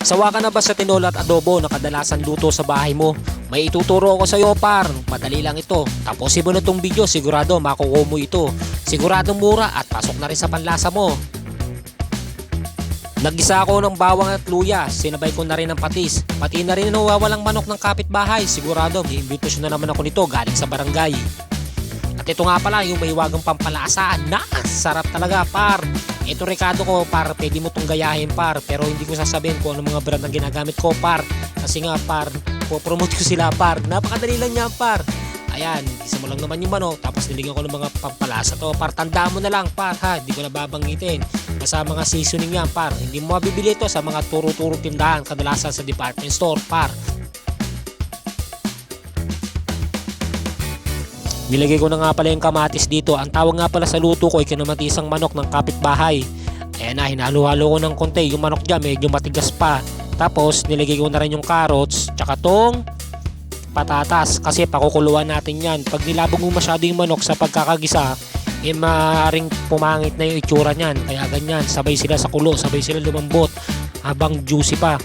Sawa ka na ba sa tinola at adobo na kadalasan luto sa bahay mo? May ituturo ako sa iyo par, madali lang ito. Tapusin mo na itong video, sigurado makukuha mo ito. Siguradong mura at pasok na rin sa panlasa mo. Nagisa ako ng bawang at luya, sinabay ko na rin ng patis. Pati na rin ang nawawalang manok ng kapitbahay, sigurado may imbitasyon na naman ako nito galing sa barangay. At ito nga pala yung mahiwagang pampalasa, sarap talaga par. Ito rekado ko par, pwede mo itong gayahin par, pero hindi ko sasabihin kung ano mga brand ang ginagamit ko par. Kasi nga par, popromote ko sila par, napakadali lang yan par. Ayan, isa mo lang naman yung manok, tapos niligyan ko ng mga pampalasa to par. Tandaan mo na lang par ha, hindi ko na babanggitin. Sa mga seasoning yan par, hindi mo mabibili ito sa mga turo-turo tindahan, kadalasan sa department store par. Nilagay ko na nga pala yung kamatis dito. Ang tawag nga pala sa luto ko ay kinamatisang manok ng kapitbahay. Ayan na, hinalo-halo ko ng konti. Yung manok dyan medyo matigas pa. Tapos nilagay ko na rin yung carrots, tsaka tong patatas. Kasi pakukuluan natin yan. Pag nilabog mo masyado yung manok sa pagkakagisa, maaaring pumangit na yung itsura nyan. Kaya ganyan, sabay sila sa kulo, sabay sila lumambot habang juicy pa.